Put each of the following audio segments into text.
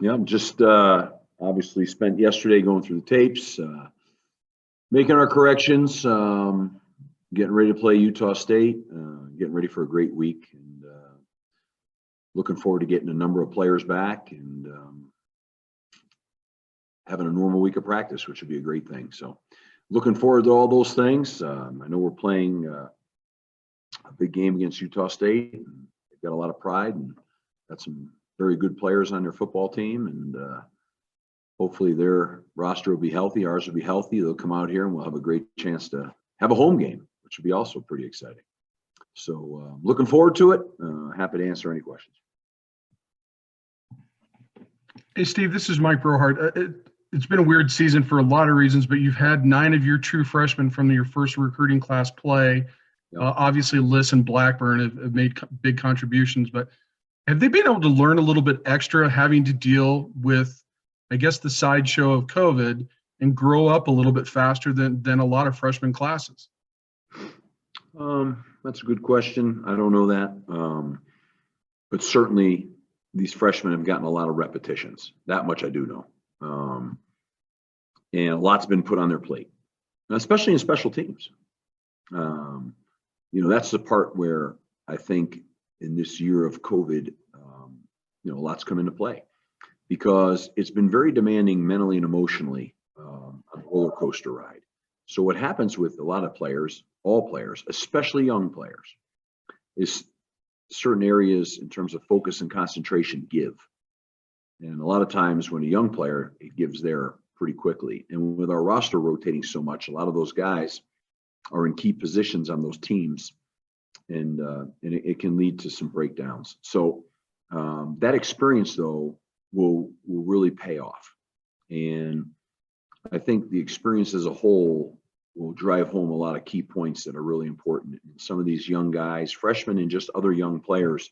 Yeah, just obviously spent yesterday going through the tapes, making our corrections, getting ready to play Utah State, getting ready for a great week, and looking forward to getting a number of players back and having a normal week of practice, which would be a great thing. So looking forward to all those things. I know we're playing a big game against Utah State. And they've got a lot of pride and got some very good players on their football team, and hopefully their roster will be healthy. Ours will be healthy. They'll come out here and we'll have a great chance to have a home game, which would be also pretty exciting. So looking forward to it. Happy to answer any questions. Hey, Steve, this is Mike Brohart. It's been a weird season for a lot of reasons, but you've had 9 of your true freshmen from your first recruiting class play. Yep. Obviously, Liss and Blackburn have made big contributions, but have they been able to learn a little bit extra having to deal with, I guess, the sideshow of COVID and grow up a little bit faster than a lot of freshman classes? That's a good question. I don't know that. But certainly these freshmen have gotten a lot of repetitions. That much I do know. And a lot's been put on their plate, especially in special teams. That's the part where I think in this year of COVID, a lot's come into play because it's been very demanding mentally and emotionally on a roller coaster ride. So what happens with a lot of players, all players, especially young players, is certain areas in terms of focus and concentration give. And a lot of times when a young player, it gives there pretty quickly. And with our roster rotating so much, a lot of those guys are in key positions on those teams, and it can lead to some breakdowns. So that experience, though, will really pay off. And I think the experience as a whole will drive home a lot of key points that are really important. And some of these young guys, freshmen and just other young players,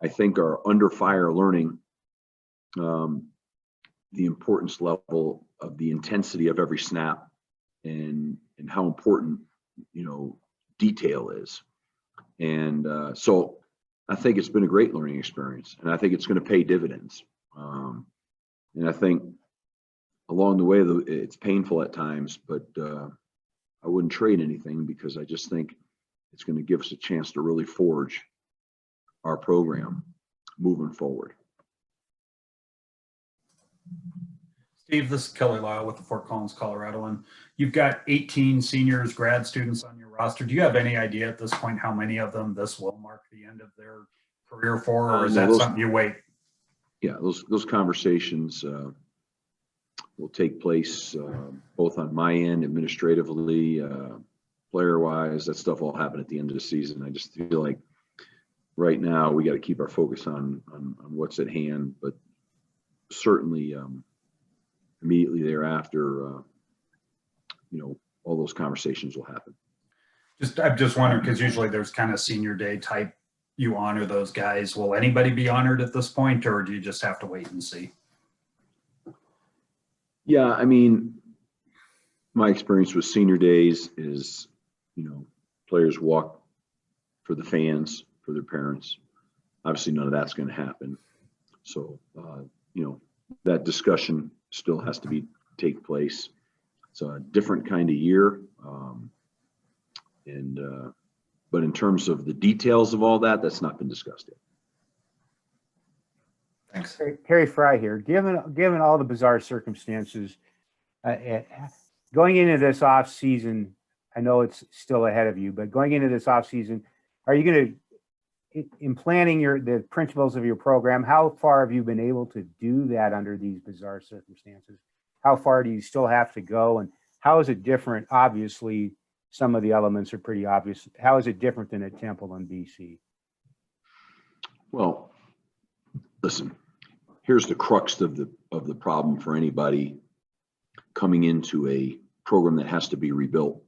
I think are under fire learning the importance level of the intensity of every snap and how important, detail is. And so I think it's been a great learning experience, and I think it's going to pay dividends. And I think along the way, it's painful at times, but I wouldn't trade anything because I just think it's going to give us a chance to really forge our program moving forward. Steve, this is Kelly Lyle with the Fort Collins, Colorado, and you've got 18 seniors, grad students on your roster. Do you have any idea at this point how many of them this will mark the end of their career for, or is that something you wait? Yeah, those conversations will take place both on my end, administratively, player-wise. That stuff will happen at the end of the season. I just feel like right now we got to keep our focus on what's at hand, but certainly immediately thereafter, all those conversations will happen. I'm just wondering, because usually there's kind of senior day type, you honor those guys. Will anybody be honored at this point, or do you just have to wait and see? Yeah, I mean, my experience with senior days is, players walk for the fans, for their parents. Obviously, none of that's going to happen. So, that discussion still has to take place. It's a different kind of year. But in terms of the details of all that, that's not been discussed yet. Thanks. Terry Fry here. Given all the bizarre circumstances, going into this off season, I know it's still ahead of you, but going into this off season, are you going to, in planning the principles of your program, how far have you been able to do that under these bizarre circumstances? How far do you still have to go, and how is it different? Obviously, some of the elements are pretty obvious. How is it different than at Temple and BC? Well, listen, here's the crux of the problem for anybody coming into a program that has to be rebuilt.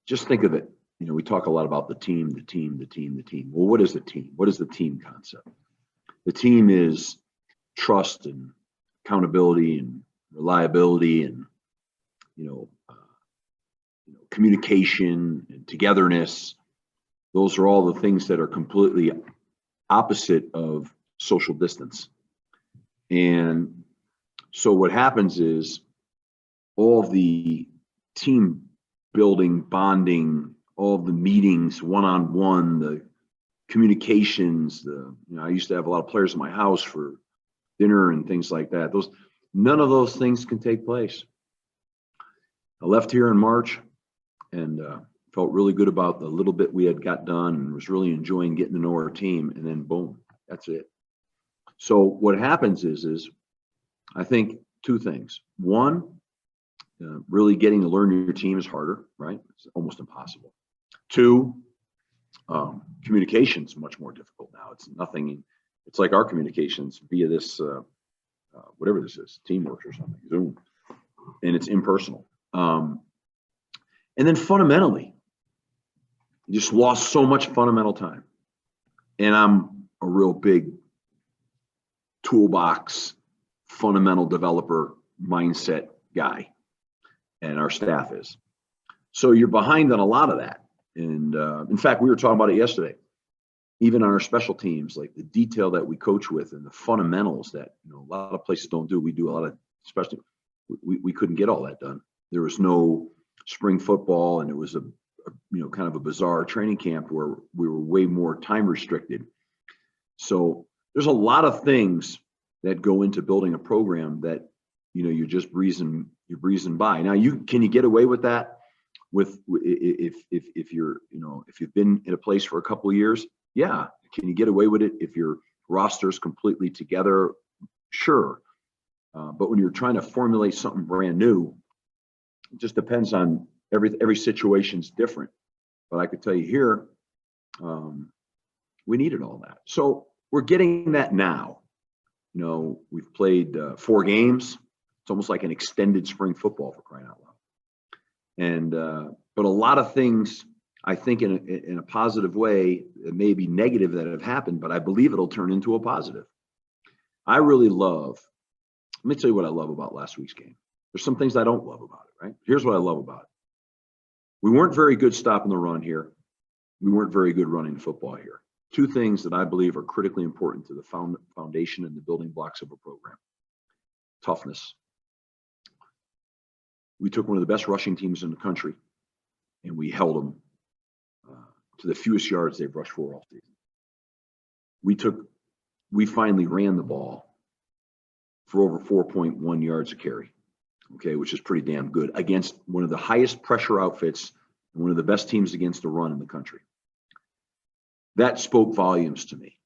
Just think of it. We talk a lot about the team. Well, what is the team? What is the team concept? The team is trust and accountability and reliability and, communication and togetherness. Those are all the things that are completely opposite of social distance. And so what happens is all the team building, bonding, all the meetings, one-on-one, the communications, I used to have a lot of players in my house for dinner and things like that. None of those things can take place. I left here in March and felt really good about the little bit we had got done and was really enjoying getting to know our team. And then boom, that's it. So what happens is I think two things. One, really getting to learn your team is harder, right? It's almost impossible. Two, communication is much more difficult now. It's like our communications via this, whatever this is, Teamworks or something, Zoom, and it's impersonal. And then fundamentally, you just lost so much fundamental time. And I'm a real big toolbox, fundamental developer mindset guy, and our staff is. So you're behind on a lot of that. And in fact, we were talking about it yesterday. Even on our special teams, like the detail that we coach with and the fundamentals that a lot of places don't do. We do a lot of, especially we couldn't get all that done. There was no spring football, and it was a kind of a bizarre training camp where we were way more time restricted. So there's a lot of things that go into building a program that you're just breezing by. Now can you get away with that if you've been in a place for a couple of years? Yeah. Can you get away with it if your roster's completely together? Sure. But when you're trying to formulate something brand new, it just depends on every situation's different. But I could tell you here, we needed all that. So we're getting that now. We've played 4 games. It's almost like an extended spring football, for crying out loud. And but a lot of things, I think, in a positive way, it may be negative that have happened, but I believe it'll turn into a positive. I really love. Let me tell you what I love about last week's game. There's some things I don't love about it, right? Here's what I love about it. We weren't very good stopping the run here. We weren't very good running the football here. 2 things that I believe are critically important to the foundation and the building blocks of a program. Toughness. We took one of the best rushing teams in the country, and we held them to the fewest yards they've rushed for all season. We finally ran the ball for over 4.1 yards a carry, okay, which is pretty damn good against one of the highest pressure outfits and one of the best teams against the run in the country. That spoke volumes to me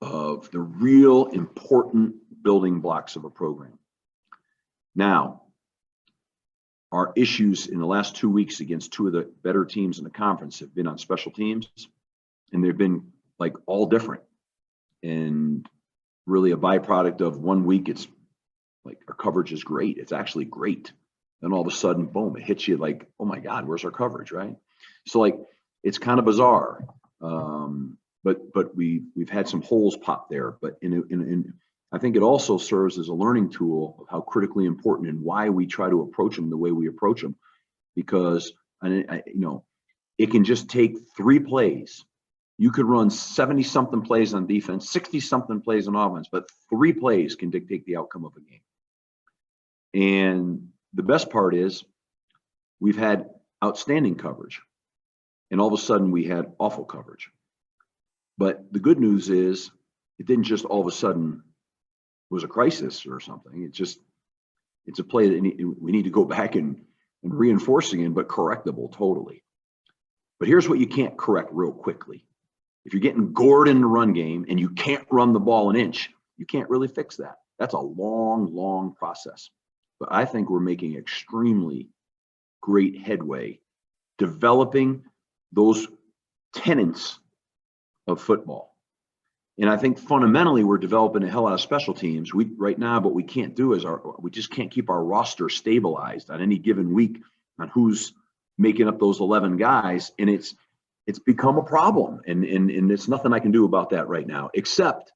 of the real important building blocks of a program. Now, our issues in the last 2 weeks against 2 of the better teams in the conference have been on special teams, and they've been like all different, and really a byproduct of 1 week. It's like our coverage is great. It's actually great. Then all of a sudden, boom, it hits you like, oh my God, where's our coverage, right? So like, it's kind of bizarre. But we've had some holes pop there, but I think it also serves as a learning tool of how critically important and why we try to approach them the way we approach them, because it can just take 3 plays. You could run 70-something plays on defense, 60-something plays on offense, but 3 plays can dictate the outcome of a game. And the best part is we've had outstanding coverage, and all of a sudden we had awful coverage. But the good news is it didn't just all of a sudden was a crisis or something. It's a play that we need to go back and reinforce again, but correctable totally. But here's what you can't correct real quickly. If you're getting gored in the run game and you can't run the ball an inch, you can't really fix that. That's a long, long process. But I think we're making extremely great headway developing those tenets of football. And I think fundamentally we're developing a hell out of special teams. Right now, what we can't do is we just can't keep our roster stabilized on any given week on who's making up those 11 guys. And it's become a problem. And there's nothing I can do about that right now, except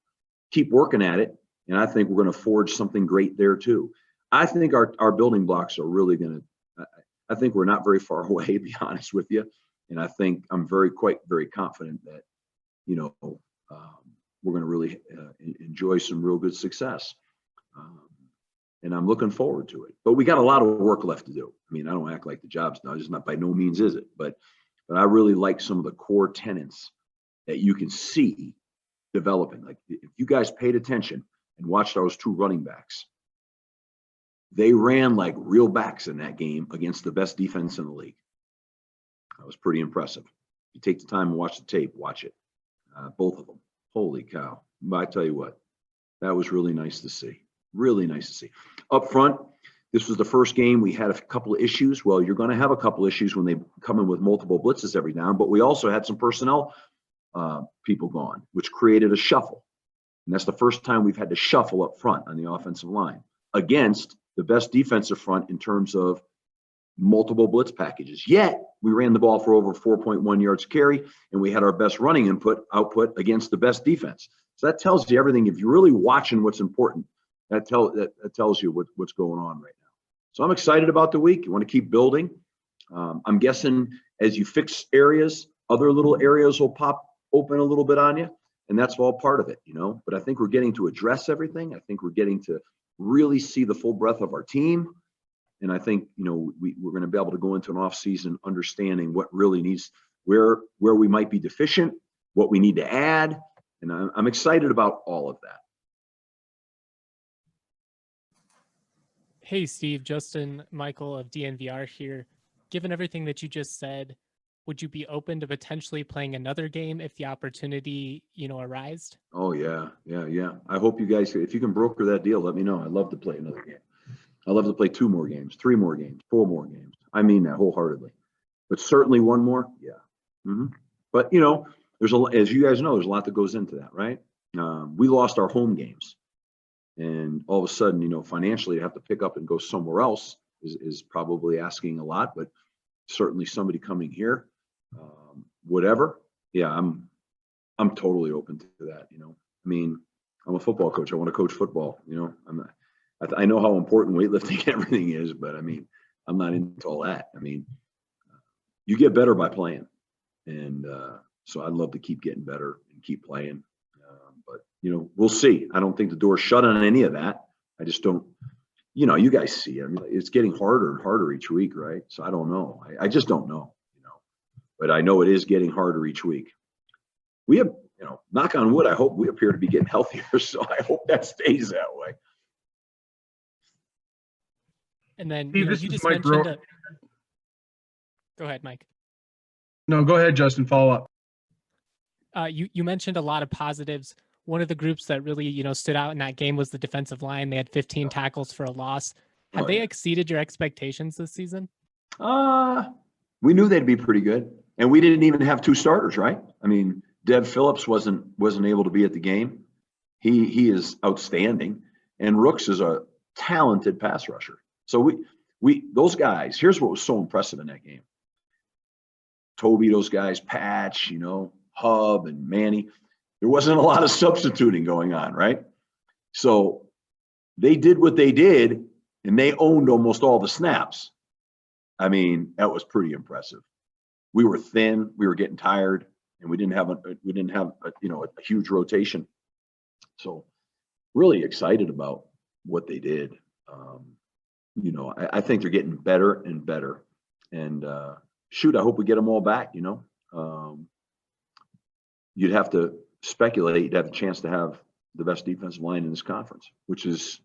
keep working at it. And I think we're going to forge something great there too. I think our building blocks are really going to, I think we're not very far away, to be honest with you. And I think I'm very confident that, we're going to really enjoy some real good success. And I'm looking forward to it. But we got a lot of work left to do. I mean, I don't act like the job's done. It's not, by no means is it. But I really like some of the core tenets that you can see developing. Like if you guys paid attention and watched those two running backs, they ran like real backs in that game against the best defense in the league. That was pretty impressive. If you take the time and watch the tape, watch it. Both of them. Holy cow. But I tell you what, that was really nice to see. Really nice to see. Up front, this was the first game we had a couple of issues. Well, you're going to have a couple of issues when they come in with multiple blitzes every down, but we also had some personnel people gone, which created a shuffle. And that's the first time we've had to shuffle up front on the offensive line against the best defensive front in terms of multiple blitz packages. Yet we ran the ball for over 4.1 yards carry, and we had our best running output against the best defense. So that tells you everything. If you're really watching what's important, that tells you what's going on right now. So I'm excited about the week. You want to keep building. I'm guessing as you fix areas, other little areas will pop open a little bit on you, and that's all part of it, you know. But I think we're getting to address everything. I think we're getting to really see the full breadth of our team. And I think, you know, we're going to be able to go into an off season understanding what really needs, where we might be deficient, what we need to add. And I'm excited about all of that. Hey, Steve, Justin, Michael of DNVR here. Given everything that you just said, would you be open to potentially playing another game if the opportunity, arised? Oh, yeah. I hope you guys, if you can broker that deal, let me know. I'd love to play another game. I'd love to play 2 more games, 3 more games, 4 more games. I mean that wholeheartedly. But certainly 1 more, yeah. Mm-hmm. But, you know, as you guys know, there's a lot that goes into that, right? We lost our home games. And all of a sudden, you know, financially to have to pick up and go somewhere else is probably asking a lot, but certainly somebody coming here, whatever. Yeah, I'm totally open to that. You know, I mean, I'm a football coach. I want to coach football. You know, I know how important weightlifting and everything is, but I mean, I'm not into all that. I mean, you get better by playing, and so I'd love to keep getting better and keep playing. But you know, we'll see. I don't think the door's shut on any of that. I just don't. You know, you guys see. I mean, it's getting harder and harder each week, right? So I don't know. I just don't know. You know, but I know it is getting harder each week. We have, you know, knock on wood, I hope we appear to be getting healthier. So I hope that stays that way. And then Steve, you this is just Mike mentioned. Go ahead, Mike. No, go ahead, Justin. Follow up. You mentioned a lot of positives. One of the groups that really, stood out in that game was the defensive line. They had 15 tackles for a loss. Have they exceeded your expectations this season? We knew they'd be pretty good, and we didn't even have 2 starters, right? I mean, Dev Phillips wasn't able to be at the game. He is outstanding, and Rooks is a talented pass rusher. So we those guys. Here's what was so impressive in that game. Toby, those guys, Patch, you know, Hub and Manny. There wasn't a lot of substituting going on, right? So they did what they did, and they owned almost all the snaps. I mean, that was pretty impressive. We were thin, we were getting tired, and we didn't have a huge rotation. So really excited about what they did. You know, I think they're getting better and better. And shoot, I hope we get them all back. You know, you'd have to speculate you'd have a chance to have the best defensive line in this conference, which is,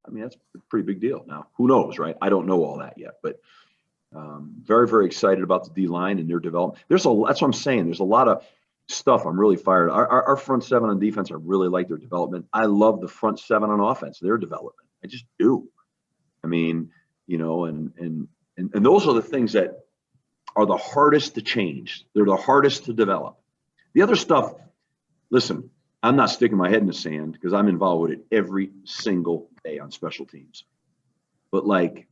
I mean, that's a pretty big deal. Now, who knows, right? I don't know all that yet, but very, very excited about the D line and their development. That's what I'm saying. There's a lot of stuff. I'm really fired. Our front 7 on defense, I really like their development. I love the front 7 on offense, their development. I just do. I mean, you know, and those are the things that are the hardest to change. They're the hardest to develop. The other stuff, listen, I'm not sticking my head in the sand because I'm involved with it every single day on special teams. But like,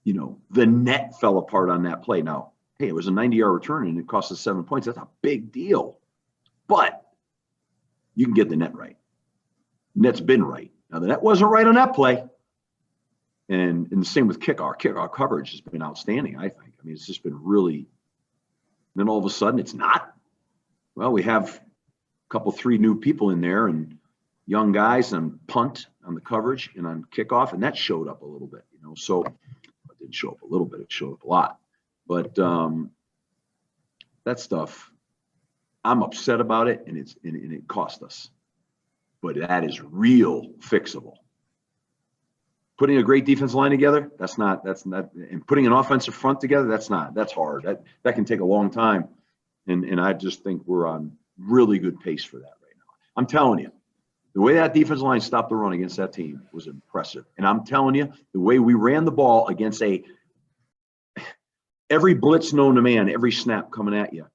you know, the net fell apart on that play. Now, hey, it was a 90-yard return and it cost us 7 points. That's a big deal. But you can get the net right. Net's been right. Now, the net wasn't right on that play. And the same with kickoff. Kickoff coverage has been outstanding, I think. I mean, it's just been really – then all of a sudden it's not. Well, we have couple, 3 new people in there and young guys on punt, on the coverage, and on kickoff, and that showed up a little bit, you know. So it didn't show up a little bit; it showed up a lot. But that stuff, I'm upset about it, and it cost us. But that is real fixable. Putting a great defensive line together, that's not, and putting an offensive front together, that's hard. That can take a long time. And I just think we're on really good pace for that right now. I'm telling you, the way that defensive line stopped the run against that team was impressive. And I'm telling you, the way we ran the ball against every blitz known to man, every snap coming at you,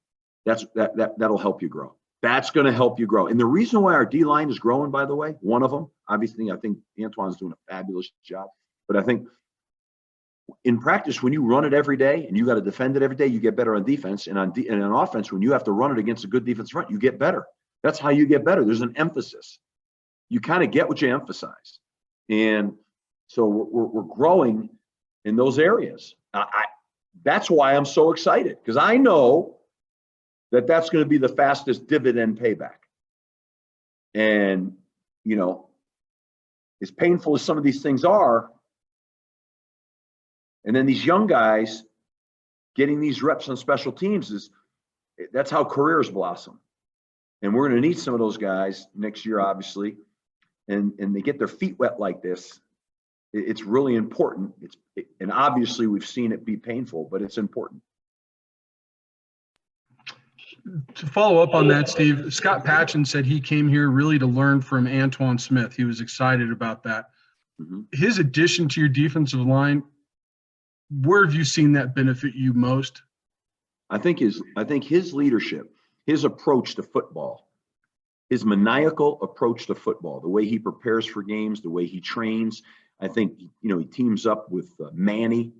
that'll help you grow. That's going to help you grow. And the reason why our D-line is growing, by the way, one of them, obviously, I think Antoine's doing a fabulous job. But I think in practice, when you run it every day and you got to defend it every day, you get better on defense. And on offense, when you have to run it against a good defense front, you get better. That's how you get better. There's an emphasis. You kind of get what you emphasize. And so we're growing in those areas. That's why I'm so excited, because I know that's going to be the fastest dividend payback. And, you know, as painful as some of these things are, and then these young guys getting these reps on special teams, that's how careers blossom. And we're going to need some of those guys next year, obviously. And they get their feet wet like this. It's really important. And obviously we've seen it be painful, but it's important. To follow up on that, Steve, Scott Patchen said he came here really to learn from Antoine Smith. He was excited about that. Mm-hmm. His addition to your defensive line, where have you seen that benefit you most? I think his leadership, his approach to football, his maniacal approach to football, the way he prepares for games, the way he trains. I think, you know, he teams up with Manny,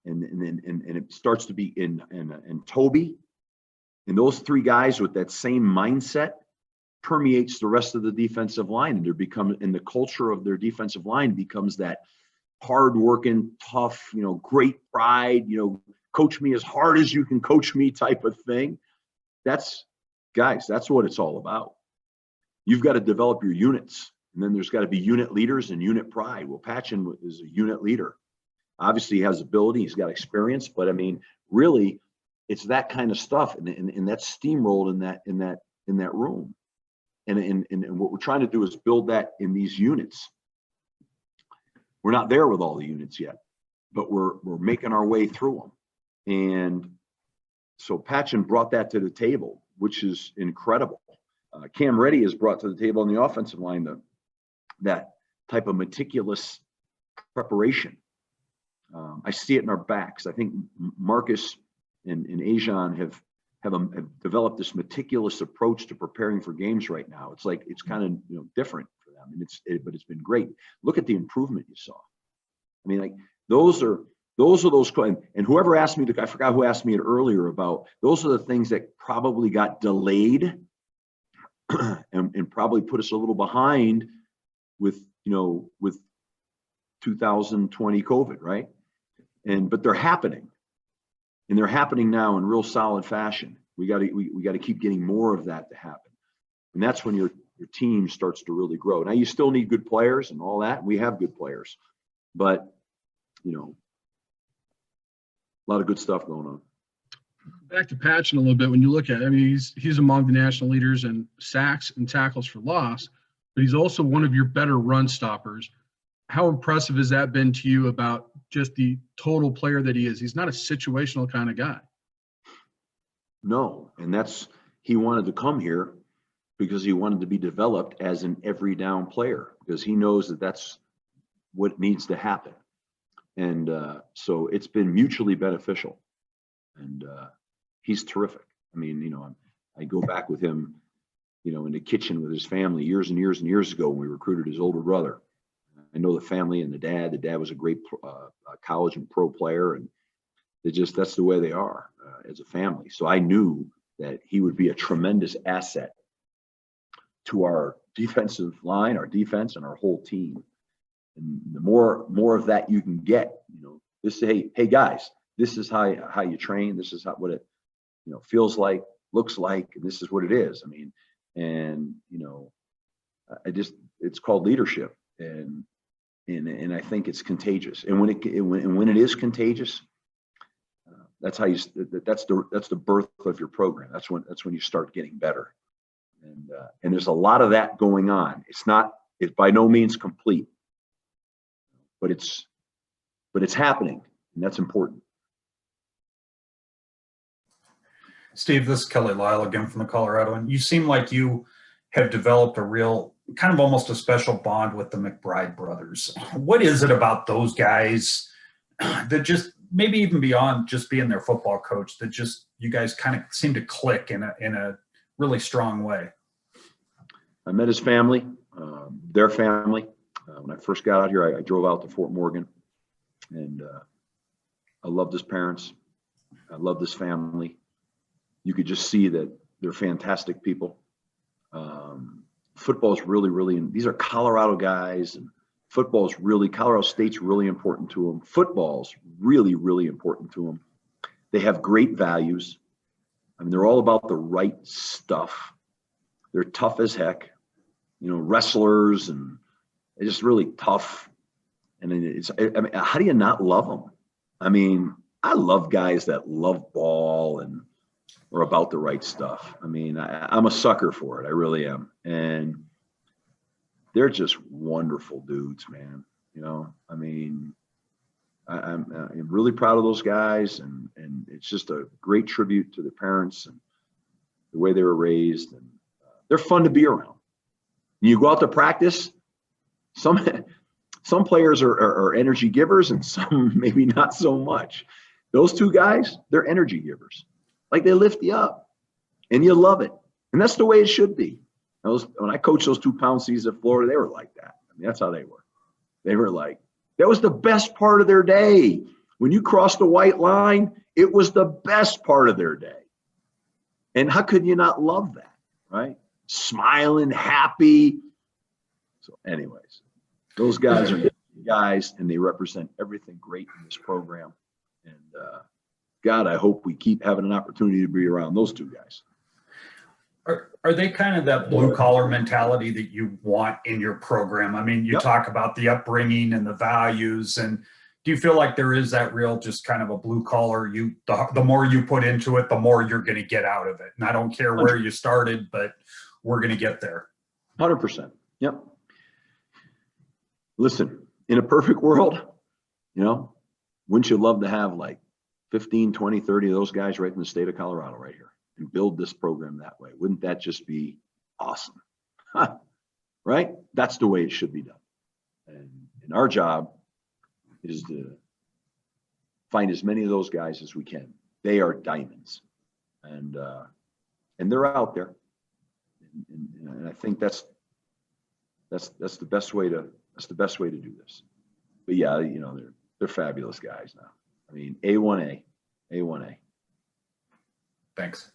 and it starts to be and Toby. And those 3 guys with that same mindset permeates the rest of the defensive line, and the culture of their defensive line becomes that hard-working, tough, you know, great pride, you know, coach me as hard as you can coach me type of thing. That's what it's all about. You've got to develop your units, and then there's got to be unit leaders and unit pride. Well, Patchen is a unit leader. Obviously, he has ability, he's got experience, but I mean, really, it's that kind of stuff, and that's steamrolled in that room. And what we're trying to do is build that in these units. We're not there with all the units yet, but we're making our way through them. And so Patchen brought that to the table, which is incredible. Cam Reddy has brought to the table on the offensive line that type of meticulous preparation. I see it in our backs. I think Marcus and Ajon have developed this meticulous approach to preparing for games right now. It's like, it's kind of, you know, different for them, and but it's been great. Look at the improvement you saw. I mean, like those are those, and whoever asked me, I forgot who asked me it earlier about, those are the things that probably got delayed and probably put us a little behind with 2020 COVID, right? But they're happening. And they're happening now in real solid fashion. We got to keep getting more of that to happen, and that's when your team starts to really grow. Now you still need good players and all that. We have good players, but you know, a lot of good stuff going on. Back to Patchen a little bit. When you look at it, I mean, he's among the national leaders in sacks and tackles for loss, but he's also one of your better run stoppers. How impressive has that been to you about just the total player that he is? He's not a situational kind of guy. No, and he wanted to come here because he wanted to be developed as an every down player, because he knows that's what needs to happen. And so it's been mutually beneficial, and he's terrific. I mean, you know, I go back with him, you know, in the kitchen with his family years and years and years ago when we recruited his older brother. I know the family and the dad. The dad was a great college and pro player, and that's the way they are as a family. So I knew that he would be a tremendous asset to our defensive line, our defense, and our whole team. And the more of that you can get, you know, hey guys, this is how you train. This is what it, you know, feels like, looks like, and this is what it is. I mean, And, it's called leadership. And I think it's contagious. And when it is contagious, that's the birth of your program. That's when you start getting better. And there's a lot of that going on. It's by no means complete, but it's happening, and that's important. Steve, this is Kelly Lyle again from the Colorado, and you seem like you have developed a real kind of almost a special bond with the McBride brothers. What is it about those guys that just maybe even beyond just being their football coach that just you guys kind of seem to click in a really strong way? I met his family, their family. When I first got out here, I drove out to Fort Morgan, and I loved his parents. I loved his family. You could just see that they're fantastic people. Football is really, these are Colorado guys, and Colorado State's really important to them. Football's really, really important to them. They have great values. I mean, they're all about the right stuff. They're tough as heck, wrestlers, and they're just really tough. And how do you not love them? I mean, I love guys that love ball and are about the right stuff. I mean, I'm a sucker for it. I really am. And they're just wonderful dudes, man. I mean, I'm really proud of those guys, and it's just a great tribute to their parents and the way they were raised, and they're fun to be around. You go out to practice, some players are energy givers, and some maybe not so much. Those two guys, they're energy givers. Like, they lift you up, and you love it, and that's the way it should be. When I coached those 2 pound seas at Florida, they were like that. I mean, that's how they were. They were like, that was the best part of their day. When you crossed the white line, it was the best part of their day. And how could you not love that, right? Smiling, happy. So anyways, those guys are guys, and they represent everything great in this program. And God, I hope we keep having an opportunity to be around those two guys. Are they kind of that blue collar mentality that you want in your program? I mean, you talk about the upbringing and the values, and do you feel like there is that real just kind of a blue collar, the more you put into it, the more you're going to get out of it? And I don't care where you started, but we're going to get there. 100%. Yep. Listen, in a perfect world, wouldn't you love to have like 15, 20, 30 of those guys right in the state of Colorado right here and build this program that way? Wouldn't that just be awesome? Right? That's the way it should be done. And our job is to find as many of those guys as we can. They are diamonds, and they're out there. And I think that's the best way to do this. But yeah, they're fabulous guys now. I mean, A1A. Thanks.